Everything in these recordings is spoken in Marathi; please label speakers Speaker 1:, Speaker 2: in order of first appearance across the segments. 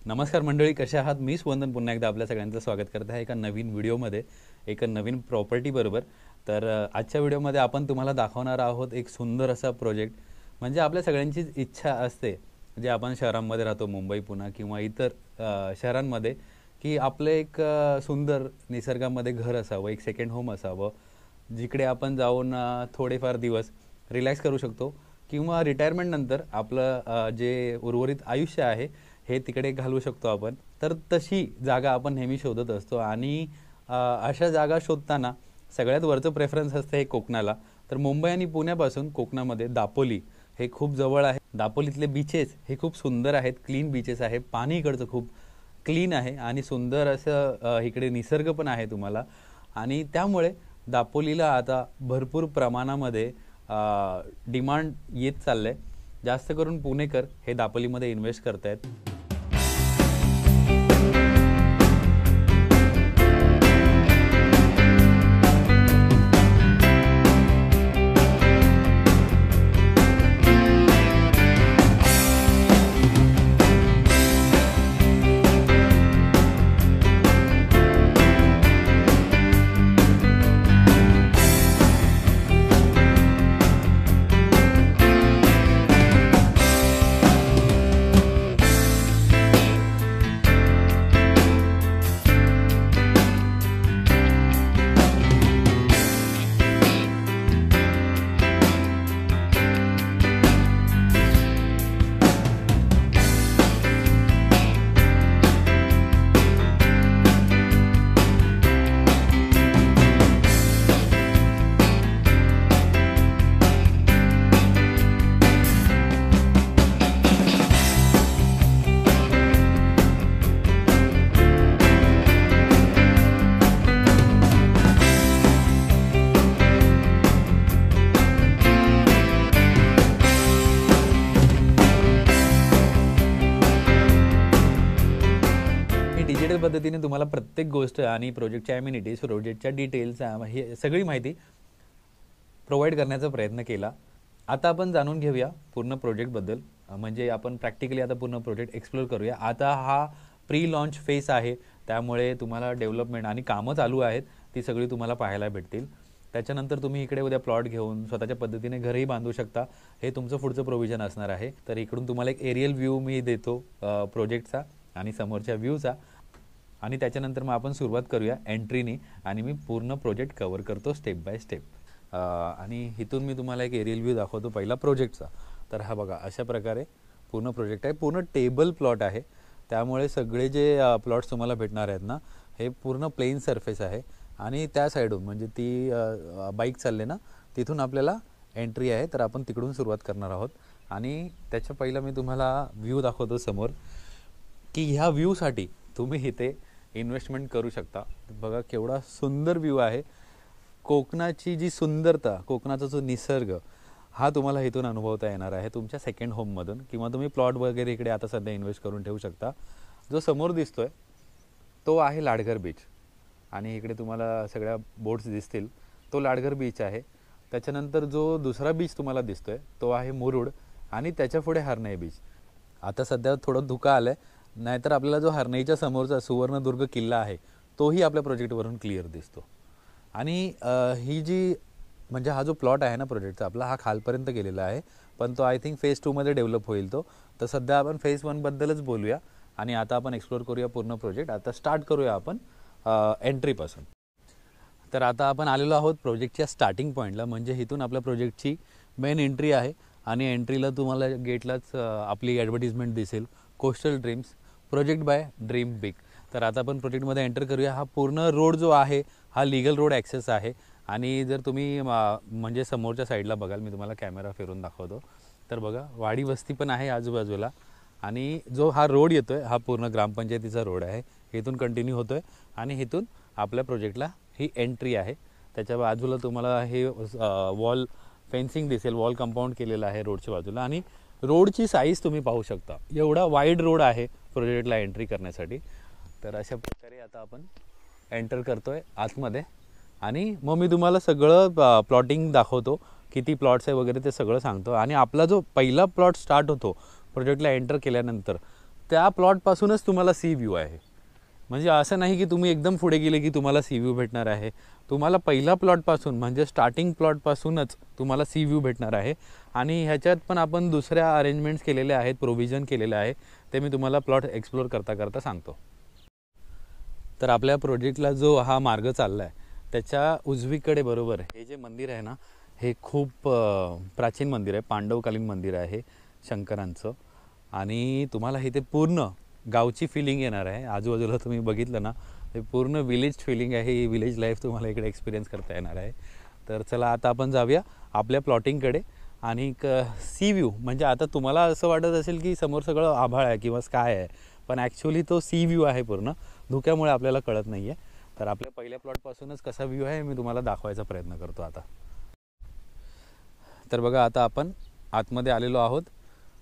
Speaker 1: नमस्कार मंडळी, कशा आहात? मी स्वंदन पुन्हा एकदा आपल्या सगळ्यांचं स्वागत करत आहे एका नवीन व्हिडिओमध्ये, एका नवीन प्रॉपर्टी बरोबर. तर आजच्या व्हिडिओमध्ये आपण तुम्हाला दाखवणार आहोत एक सुंदर असा प्रोजेक्ट. म्हणजे आपल्या सगळ्यांचीच इच्छा असते, जे आपण शहरांमध्ये राहतो, मुंबई, पुणे किंवा इतर शहरांमध्ये, की आपलं एक सुंदर निसर्गामध्ये घर असावं, एक सेकंड होम असावं, जिकडे आपण जाऊन थोडेफार दिवस रिलॅक्स करू शकतो किंवा रिटायरमेंट नंतर आपलं जे उर्वरित आयुष्य आहे हे तिकडे घालवू शकतो आपण. तर तशी जागा आपण नेहमी शोधत असतो आणि अशा जागा शोधताना सगळ्यात वरचं प्रेफरन्स असतं हे कोकणाला. तर मुंबई आणि पुण्यापासून कोकणामध्ये दापोली हे खूप जवळ आहे. दापोलीतले बीचेस हे खूप सुंदर आहेत, क्लीन बीचेस आहे, पाणी इकडचं खूप क्लीन आहे आणि सुंदर असं इकडे निसर्ग पण आहे तुम्हाला. आणि त्यामुळे दापोलीला आता भरपूर प्रमाणामध्ये डिमांड येत चाललं आहे. जास्त करून पुणेकर हे दापोलीमध्ये इन्व्हेस्ट करत आहेत. डिजिटल पद्धतीने तुम्हाला प्रत्येक गोष्ट आणि प्रोजेक्टच्या ॲम्युनिटीज, प्रोजेक्टच्या डिटेल्स, हे सगळी माहिती प्रोव्हाइड करण्याचा प्रयत्न केला. आता आपण जाणून घेऊया पूर्ण प्रोजेक्टबद्दल. म्हणजे आपण प्रॅक्टिकली आता पूर्ण प्रोजेक्ट एक्सप्लोर करूया. आता हा प्री लॉन्च फेस आहे, त्यामुळे तुम्हाला डेव्हलपमेंट आणि कामं चालू आहेत ती सगळी तुम्हाला पाहायला भेटतील. त्याच्यानंतर तुम्ही इकडे उद्या प्लॉट घेऊन स्वतःच्या पद्धतीने घरही बांधू शकता. हे तुमचं पुढचं प्रोव्हिजन असणार आहे. तर इकडून तुम्हाला एक एरियल व्ह्यू मी देतो प्रोजेक्टचा आणि समोरच्या व्ह्यूचा. आणि त्याच्यानंतर मग आपण सुरुवात करूया एंट्रीनी आणि मी पूर्ण प्रोजेक्ट कव्हर करतो स्टेप बाय स्टेप. आणि इथून मी तुम्हाला एक एरियल व्ह्यू दाखवतो पहिला प्रोजेक्टचा. तर हा बघा, अशा प्रकारे पूर्ण प्रोजेक्ट आहे. पूर्ण टेबल प्लॉट आहे, त्यामुळे सगळे जे प्लॉट्स तुम्हाला भेटणार आहेत ना, हे पूर्ण प्लेन सरफेस आहे. आणि त्या साईडून म्हणजे ती बाईक चालले ना, तिथून आपल्याला एंट्री आहे. तर आपण तिकडून सुरुवात करणार आहोत. आणि त्याच्या पहिला मी तुम्हाला व्ह्यू दाखवतो समोर, की ह्या व्ह्यूसाठी तुम्ही इथे इन्व्हेस्टमेंट करू शकता. बघा केवढा सुंदर व्ह्यू आहे. कोकणाची जी सुंदरता, कोकणाचा जो निसर्ग, हा तुम्हाला इथून अनुभवता येणार आहे तुमच्या सेकंड होममधून. किंवा तुम्ही प्लॉट वगैरे इकडे आता सध्या इन्व्हेस्ट करून ठेवू शकता. जो समोर दिसतोय तो आहे लाडघर बीच आणि इकडे तुम्हाला सगळ्या बोट्स दिसतील, तो लाडघर बीच आहे. त्याच्यानंतर जो दुसरा बीच तुम्हाला दिसतोय तो आहे मुरुड आणि त्याच्या पुढे हरणाई बीच. आता सध्या थोडं धुका आलं आहे, नाहीतर आपल्याला जो हरणाईच्या समोरचा सुवर्णदुर्ग किल्ला आहे तोही आपल्या प्रोजेक्टवरून क्लिअर दिसतो. आणि ही जी म्हणजे हा जो प्लॉट आहे ना प्रोजेक्टचा आपला, हा खालपर्यंत गेलेला आहे, पण तो आय थिंक फेज 2मध्ये डेव्हलप होईल तो. तर सध्या आपण फेज 1बद्दलच बोलूया आणि आता आपण एक्सप्लोर करूया पूर्ण प्रोजेक्ट. आता स्टार्ट करूया आपण एंट्रीपासून. तर आता आपण आलेलो आहोत प्रोजेक्टच्या स्टार्टिंग पॉईंटला. म्हणजे इथून आपल्या प्रोजेक्टची मेन एंट्री आहे आणि एंट्रीला तुम्हाला गेटलाच आपली ॲडव्हर्टिजमेंट दिसेल, coastal dreams project by dream big. तर आता आपण प्रोजेक्टमध्ये एंटर करूया. हा पूर्ण रोड जो आहे हा लीगल रोड ॲक्सेस आहे. आणि जर तुम्ही म्हणजे समोरच्या साईडला बघाल, मी तुम्हाला कॅमेरा फिरून दाखवतो, तर बघा वाडी वस्ती पण आहे आजूबाजूला. आणि जो हा रोड येतो आहे हा पूर्ण ग्रामपंचायतीचा रोड आहे, इथून कंटिन्यू होतो आहे आणि इथून आपल्या प्रोजेक्टला ही एंट्री आहे. त्याच्या बाजूला तुम्हाला हे वॉल फेन्सिंग दिसेल, वॉल कंपाऊंड केलेलं आहे रोडच्या बाजूला. आणि रोडची साईज तुम्ही पाहू शकता, एवढा वाईड रोड आहे प्रोजेक्टला एंट्री करण्यासाठी. तर अशा प्रकारे आता आपण एंटर करतोय आतमध्ये आणि मग मी तुम्हाला सगळं प्लॉटिंग दाखवतो, किती प्लॉट्स आहे वगैरे ते सगळं सांगतो. आणि आपला जो पहिला प्लॉट स्टार्ट होतो प्रोजेक्टला एंटर केल्यानंतर त्या प्लॉटपासूनच तुम्हाला सी व्ह्यू आहे. म्हणजे असं नाही की तुम्ही एकदम पुढे गेले की तुम्हाला सी व्ह्यू भेटणार आहे. तुम्हाला पहिला प्लॉटपासून म्हणजे स्टार्टिंग प्लॉटपासूनच तुम्हाला सी व्ह्यू भेटणार आहे. आणि ह्याच्यात पण आपण दुसऱ्या अरेंजमेंट्स केलेले आहेत, प्रोव्हिजन केलेलं आहे, ते मी तुम्हाला प्लॉट एक्सप्लोर करता करता सांगतो. तर आपल्या प्रोजेक्टला जो हा मार्ग चालला आहे त्याच्या उजवीकडे बरोबर हे जे मंदिर आहे ना, हे खूप प्राचीन मंदिर आहे, पांडवकालीन मंदिर आहे शंकरांचं. आणि तुम्हाला इथे पूर्ण गावची फिलिंग येणार आहे. आजूबाजूला तुम्ही बघितलं ना, हे पूर्ण विलेज फिलिंग आहे, ही विलेज लाईफ तुम्हाला इकडे एक्सपिरियन्स करता येणार आहे. तर चला आता आपण जाऊया आपल्या प्लॉटिंगकडे. आणि सी व्ह्यू म्हणजे आता तुम्हाला असं वाटत असेल की समोर सगळं आभाळ आहे किंवा स्काय आहे, पण ॲक्च्युली तो सी व्ह्यू आहे. पूर्ण धुक्यामुळे आपल्याला कळत नाही आहे. तर आपल्या पहिल्या प्लॉटपासूनच कसा व्ह्यू आहे मी तुम्हाला दाखवायचा प्रयत्न करतो आता. तर बघा आता आपण आतमध्ये आलेलो आहोत.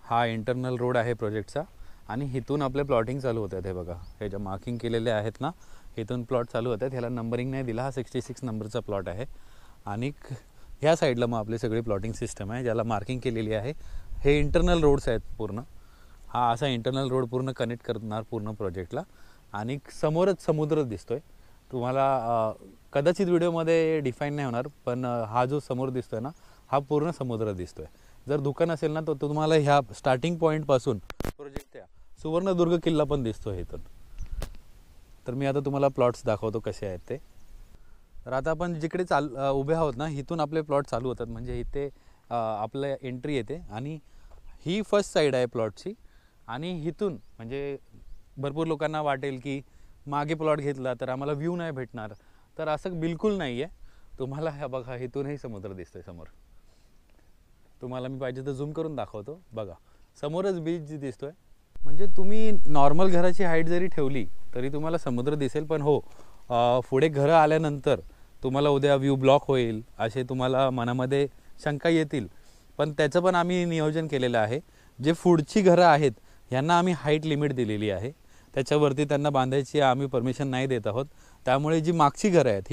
Speaker 1: हा इंटरनल रोड आहे प्रोजेक्टचा आणि इथून आपले प्लॉटिंग चालू होत आहेत. हे बघा, हे ज्या मार्किंग केलेले आहेत ना, इथून प्लॉट चालू होत आहेत. ह्याला नंबरिंग नाही दिला, हा 66 नंबरचा प्लॉट आहे. आणि ह्या साईडला मग आपली सगळी प्लॉटिंग सिस्टम आहे ज्याला मार्किंग केलेली आहे. हे इंटरनल रोड्स आहेत पूर्ण. हा असा इंटरनल रोड पूर्ण कनेक्ट करणार पूर्ण प्रोजेक्टला. आणि समोरच समुद्र दिसतोय तुम्हाला. कदाचित व्हिडिओमध्ये डिफाईन नाही होणार, पण हा जो समोर दिसतोय ना, हा पूर्ण समुद्र दिसतोय. जर दुकान असेल ना तर तुम्हाला ह्या स्टार्टिंग पॉईंटपासून प्रोजेक्ट त्या सुवर्णदुर्ग किल्ला पण दिसतो इथून. तर मी आता तुम्हाला प्लॉट्स दाखवतो कसे आहेत ते. तर आता आपण जिकडे उभे आहोत ना, इथून आपले प्लॉट चालू होतात. म्हणजे इथे आपलं एंट्री येते आणि ही फर्स्ट साईड आहे प्लॉटची. आणि इथून म्हणजे भरपूर लोकांना वाटेल की मागे प्लॉट घेतला तर आम्हाला व्ह्यू नाही भेटणार, तर असं बिलकुल नाही आहे. तुम्हाला ह्या बघा, इथूनही समुद्र दिसतोय समोर. तुम्हाला मी पाहिजे तर झूम करून दाखवतो. बघा समोरच बीच दिसतोय. म्हणजे तुम्ही नॉर्मल घराची हाईट जरी ठेवली तरी तुम्हाला समुद्र दिसेल. पण हो, पुढे घरं आल्यानंतर तुम्हाला उद्या व्ह्यू ब्लॉक होईल असे तुम्हाला मनामध्ये शंका येतील. पण त्याचं पण आम्ही नियोजन केलेलं आहे. जे पुढची घरं आहेत यांना आम्ही हाईट लिमिट दिलेली आहे, त्याच्यावरती त्यांना बांधायची आम्ही परमिशन नाही देत आहोत. त्यामुळे जी मागची घरं आहेत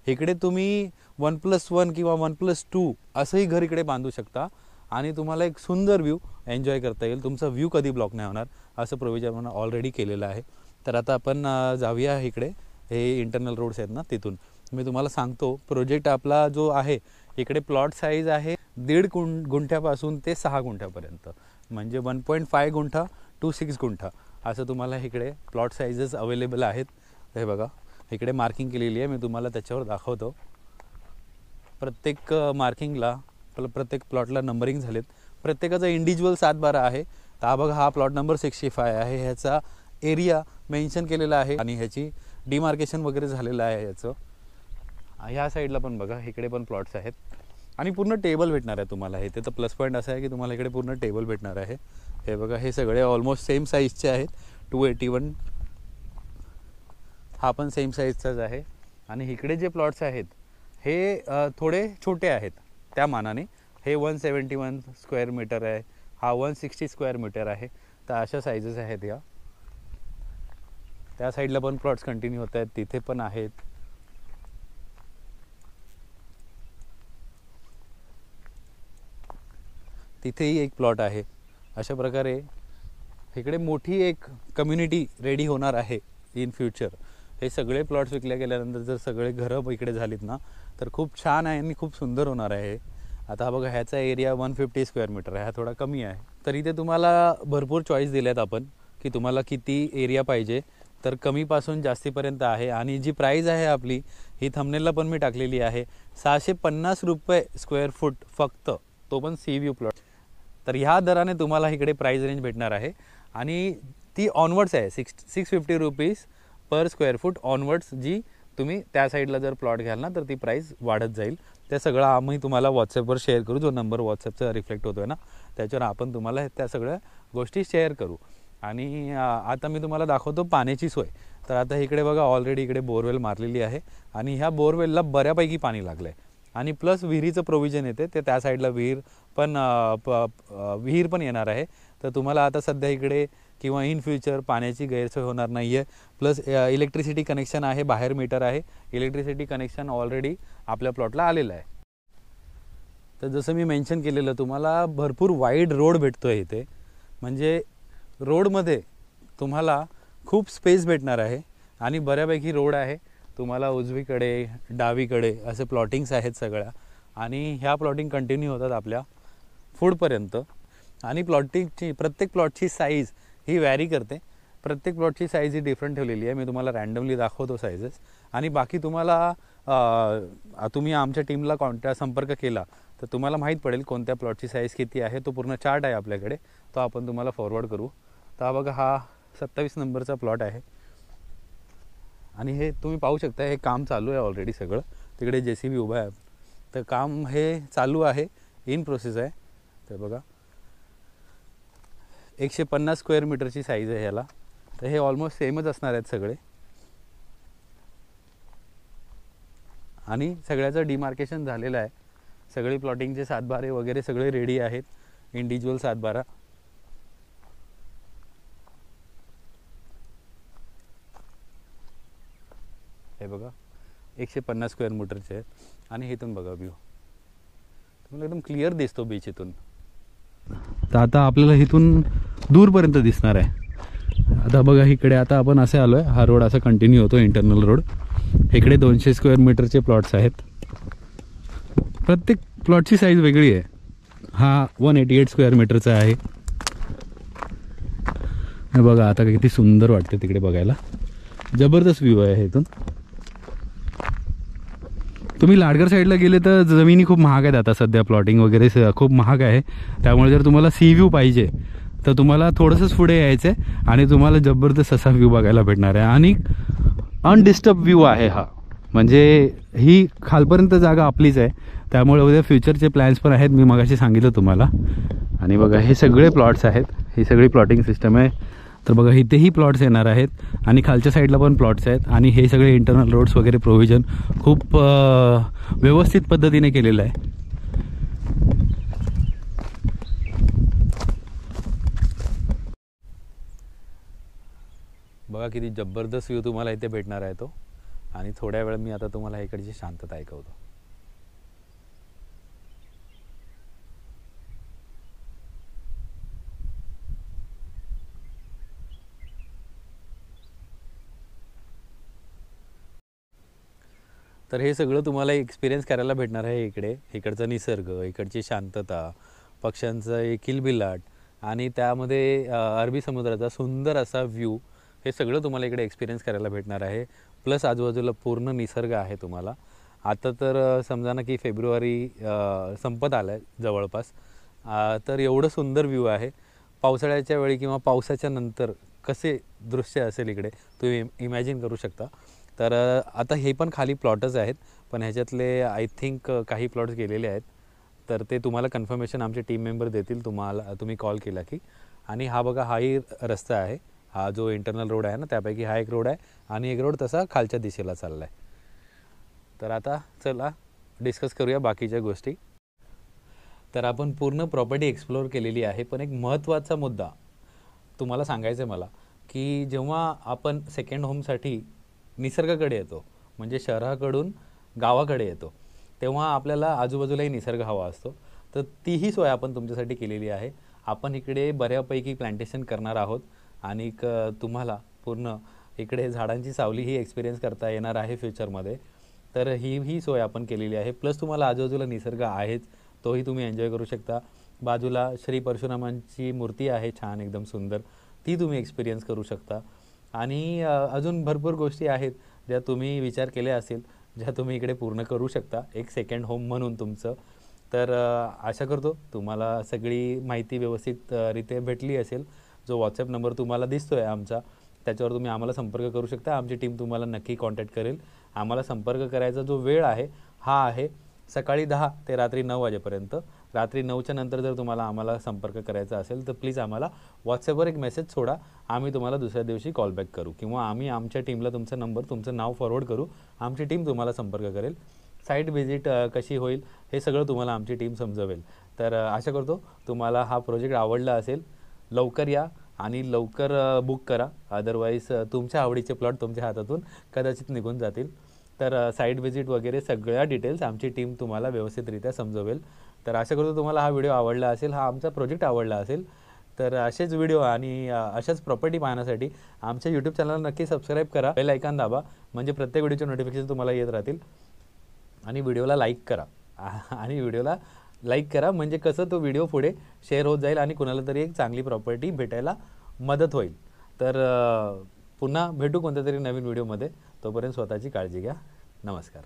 Speaker 1: इकडे तुम्ही 1+1 किंवा 1+2 असंही घर इकडे बांधू शकता आणि तुम्हाला एक सुंदर व्ह्यू एन्जॉय करता येईल. तुमचा व्ह्यू कधी ब्लॉक नाही होणार असं प्रोव्हिजन ऑलरेडी केलेलं आहे. तर आता आपण जाऊया इकडे. हे इंटरनल रोड्स आहेत ना, तिथून मी तुम्हाला सांगतो. प्रोजेक्ट आपला जो आहे इकडे प्लॉट साईज आहे 1.5 गुंठ्यापासून ते 6 गुंठ्यापर्यंत. म्हणजे 1.5 गुंठा टू 6 गुंठा असं तुम्हाला इकडे प्लॉट साईजेस अवेलेबल आहेत. हे बघा इकडे मार्किंग केलेली आहे, मी तुम्हाला त्याच्यावर दाखवतो. प्रत्येक मार्किंगला प्रत्येक प्लॉटला नंबरिंग झालेत. प्रत्येकाचा इंडिव्हिज्युअल 7/12 आहे. तर हा बघा, हा प्लॉट नंबर 65 आहे. ह्याचा एरिया मेन्शन केलेला आहे आणि ह्याची डिमार्केशन वगैरे झालेलं आहे याचं. ह्या साईडला पण बघा, इकडे पण प्लॉट्स आहेत आणि पूर्ण टेबल भेटणार आहे तुम्हाला. इथे तर प्लस पॉईंट असा आहे की तुम्हाला इकडे पूर्ण टेबल भेटणार आहे. हे बघा, हे सगळे ऑलमोस्ट सेम साईजचे आहेत. 281 हा पण सेम साईजचाच आहे. आणि इकडे जे प्लॉट्स आहेत हे थोडे छोटे आहेत त्या मानाने. हे 171 स्क्वेअर मीटर आहे, हा 160 स्क्वेअर मीटर आहे. तर अशा साईजेस आहेत या. त्या साईडला पण प्लॉट्स कंटिन्यू होत आहेत, तिथे पण आहेत. तिथेही एक प्लॉट आहे. अशा प्रकारे इकडे मोठी एक कम्युनिटी रेडी होणार आहे इन फ्युचर. हे सगळे प्लॉट्स विकले गेल्यानंतर जर सगळे घरं इकडे झालीत ना तर खूप छान आहे आणि खूप सुंदर होणार आहे. आता हा बघा, ह्याचा एरिया 150 स्क्वेअर मीटर आहे, हा थोडा कमी आहे. तर इथे तुम्हाला भरपूर चॉईस दिल्यात आपण की तुम्हाला किती एरिया पाहिजे. तर कमीपासून जास्तीपर्यंत आहे. आणि जी प्राईज आहे आपली ही थंबनेलला पण मी टाकलेली आहे, 650 रुपये स्क्वेअर फूट फक्त, तो पण सी व्ह्यू प्लॉट. तर ह्या दराने तुम्हाला इकडे प्राईज रेंज भेटणार आहे. आणि ती ऑनवर्ड्स आहे, 650 rupees per square foot onwards. जी तुम्ही त्या साईडला जर प्लॉट घ्याल ना तर ती प्राईस वाढत जाईल. ते सगळं आम्ही तुम्हाला व्हॉट्सअपवर शेअर करू. जो नंबर व्हॉट्सअपचा रिफ्लेक्ट होतो आहे ना त्याच्यावर आपण तुम्हाला त्या सगळ्या गोष्टी शेअर करू. आणि आता मी तुम्हाला दाखवतो पाण्याची सोय. तर आता इकडे बघा, ऑलरेडी इकडे बोरवेल मारलेली आहे आणि ह्या बोरवेलला बऱ्यापैकी पाणी लागलं आहे. आणि प्लस विहिरीचं प्रोव्हिजन येते, ते त्या साईडला विहीर पण येणार आहे. तर तुम्हाला आता सध्या इकडे किंवा इन फ्युचर पाण्याची गैरसोय होणार नाही आहे. प्लस इलेक्ट्रिसिटी कनेक्शन आहे, बाहेर मीटर आहे. इलेक्ट्रिसिटी कनेक्शन ऑलरेडी आपल्या प्लॉटला आलेलं आहे. तर जसं मी मेन्शन केलेलं, तुम्हाला भरपूर वाईड रोड भेटतो आहे इथे. म्हणजे रोडमध्ये तुम्हाला खूप स्पेस भेटणार आहे आणि बऱ्यापैकी रोड आहे. तुम्हाला उजवीकडे डावीकडे असे प्लॉटिंग्स आहेत सगळ्या आणि ह्या प्लॉटिंग कंटिन्यू होतात आपल्या पुढपर्यंत. आणि प्लॉटिंगची प्रत्येक प्लॉटची साईज ही व्हॅरी करते. प्रत्येक प्लॉटची साईज ही डिफरंट ठेवलेली आहे. मी तुम्हाला रँडमली दाखवतो साईजेस. आणि बाकी तुम्हाला तुम्ही आमच्या टीमला संपर्क केला तर तुम्हाला माहीत पडेल कोणत्या प्लॉटची साईज किती आहे. तो पूर्ण चार्ट आहे आपल्याकडे, तो आपण तुम्हाला फॉरवर्ड करू. तर हा बघा, हा 27 नंबरचा प्लॉट आहे आणि हे तुम्ही पाहू शकता, हे काम चालू आहे ऑलरेडी सगळं. तिकडे JCB उभा आहे, तर काम हे चालू आहे, इन प्रोसेस आहे. तर बघा 150 स्क्वेअर मीटरची साईज आहे ह्याला. तर हे ऑलमोस्ट सेमच असणार आहेत सगळे. आणि सगळ्याचं डिमार्केशन झालेलं आहे. सगळे प्लॉटिंगचे सातबारे वगैरे सगळे रेडी आहेत, इंडिव्हिज्युअल सातबारा. हे बघा 150 स्क्वेअर मीटरचे आहेत आणि इथून बघा व्ह्यू तुम्हाला एकदम क्लिअर दिसतो बीच इथून. तर आता आपल्याला इथून दूरपर्यंत दिसणार आहे. आता बघा इकडे आता आपण असे आलो आहे, हा रोड असा कंटिन्यू होतो, इंटरनल रोड. इकडे 200 स्क्वेअर मीटरचे प्लॉट्स आहेत. प्रत्येक प्लॉटची साईज वेगळी आहे. हा 188 स्क्वेअर मीटरचा आहे. हे बघा आता किती सुंदर वाटते तिकडे बघायला, जबरदस्त व्ह्यू आहे इथून. तुम्ही लाडगर साईडला गेले तर जमिनी खूप महाग आहेत आता सध्या, प्लॉटिंग वगैरे खूप महाग आहे. त्यामुळे जर तुम्हाला सी व्ह्यू पाहिजे तर तुम्हाला थोडंसंच पुढे यायचं आहे आणि तुम्हाला जबरदस्त असा व्ह्यू बघायला भेटणार आहे. आणि अनडिस्टर्ब व्ह्यू आहे हा, म्हणजे ही खालपर्यंत जागा आपलीच आहे. त्यामुळे उद्या फ्युचरचे प्लॅन्स पण आहेत, मी मगाशी सांगितलं तुम्हाला. आणि बघा हे सगळे प्लॉट्स आहेत, ही सगळी प्लॉटिंग सिस्टम आहे. तर बघा इथेही प्लॉट्स येणार आहेत आणि खालच्या साईडला पण प्लॉट्स आहेत. आणि हे सगळे इंटरनल रोड्स वगैरे प्रोव्हिजन खूप व्यवस्थित पद्धतीने केलेलं आहे. बघा किती जबरदस्त व्ह्यू तुम्हाला इथे भेटणार आहे तो. आणि थोड्या वेळ मी आता तुम्हाला इकडची शांतता ऐकवतो. तर हे सगळं तुम्हाला एक्सपिरियन्स करायला भेटणार आहे इकडे. इकडचा निसर्ग, इकडची शांतता, पक्ष्यांचं एक किलबिलाट आणि त्यामध्ये अरबी समुद्राचा सुंदर असा व्ह्यू, हे सगळं तुम्हाला इकडे एक्सपिरियन्स करायला भेटणार आहे. प्लस आजूबाजूला पूर्ण निसर्ग आहे तुम्हाला. आता तर समजा ना की फेब्रुवारी संपत आला आहे जवळपास, तर एवढं सुंदर व्ह्यू आहे. पावसाळ्याच्या वेळी किंवा पावसाच्या नंतर कसे दृश्य असेल इकडे तुम्ही इमॅजिन करू शकता. तर आता हे पण खाली प्लॉटच आहेत, पण ह्याच्यातले आय थिंक काही प्लॉट्स गेलेले आहेत. तर ते तुम्हाला कन्फर्मेशन आमचे टीम मेंबर देतील तुम्हाला, तुम्ही कॉल केला की. आणि हा बघा, हाही रस्ता आहे, हा जो इंटरनल रोड आहे ना त्यापैकी हा एक रोड आहे आणि एक रोड तसा खालच्या दिशेला चालला आहे. तर आता चला डिस्कस करूया बाकीच्या गोष्टी. तर आपण पूर्ण प्रॉपर्टी एक्सप्लोअर केलेली आहे, पण एक महत्त्वाचा मुद्दा तुम्हाला सांगायचा आहे मला, की जेव्हा आपण सेकंड होमसाठी निसर्गाकडे येतो, म्हणजे शहराकडून गावाकडे येतो, तेव्हा आपल्याला आजूबाजूलाही निसर्ग हवा असतो. तर तीही सोय आपण तुमच्यासाठी केलेली आहे. आपण इकडे बऱ्यापैकी प्लांटेशन करणार आहोत आणि तुम्हाला पूर्ण इकडे झाडांची सावलीही एक्सपिरियन्स करता येणार आहे फ्युचरमध्ये. तर ही सोय आपण केलेली आहे. प्लस तुम्हाला आजूबाजूला निसर्ग आहेच, तोही तुम्ही एन्जॉय करू शकता. बाजूला श्री परशुरामांची मूर्ती आहे छान एकदम सुंदर, ती तुम्ही एक्सपिरियन्स करू शकता. आणि अजून भरपूर गोष्टी आहेत ज्या तुम्ही विचार केल्या असेल, ज्या तुम्ही इकडे पूर्ण करू शकता एक सेकंड होम म्हणून तुमचं. तर आशा करतो तुम्हाला सगळी माहिती व्यवस्थितरित्या भेटली असेल. जो व्हॉट्सॲप नंबर तुम्हाला दिसतो आहे आमचा, त्याच्यावर तुम्ही आम्हाला संपर्क करू शकता. आमची टीम तुम्हाला नक्की कॉन्टॅक्ट करेल. आम्हाला संपर्क करायचा जो वेळ आहे हा आहे सकाळी 10 ते रात्री 9 वाजेपर्यंत. रात्री 9च्या नंतर जर तुम्हाला आम्हाला संपर्क करायचा असेल तर प्लीज आम्हाला व्हॉट्सॲपवर एक मेसेज सोडा. आम्ही तुम्हाला दुसऱ्या दिवशी कॉल बॅक करू किंवा आम्ही आमच्या टीमला तुमचा नंबर, तुमचं नाव फॉरवर्ड करू. आमची टीम तुम्हाला संपर्क करेल. साईट व्हिजिट कशी होईल हे सगळं तुम्हाला आमची टीम समजवेल. तर आशा करतो तुम्हाला हा प्रोजेक्ट आवडला असेल. लवकर या आणि लवकर बुक करा, अदरवाईज तुमच्या आवडीचे प्लॉट तुमच्या हातातून कदाचित निघून जातील. तर साईट व्हिजिट वगैरे सगळ्या डिटेल्स आमची टीम तुम्हाला व्यवस्थितरित्या समजवेल. तर आशा करतो तुम्हाला हा व्हिडिओ आवडला असेल, हा आमचा प्रोजेक्ट आवडला असेल. तर असेच व्हिडिओ आणि अशाच प्रॉपर्टी पाहण्यासाठी आमच्या यूट्यूब चॅनलला नक्की सबस्क्राईब करा, बेल आयकॉन दाबा, म्हणजे प्रत्येक व्हिडिओचे नोटिफिकेशन तुम्हाला येत राहतील. आणि व्हिडिओला लाईक करा म्हणजे कसं तो व्हिडिओ पुढे शेअर होत जाईल आणि कुणाला तरी एक चांगली प्रॉपर्टी भेटायला मदत होईल. तर पुन्हा भेटू कोणत्या तरी नवीन व्हिडिओमध्ये. तोपर्यंत स्वतःची काळजी घ्या. नमस्कार.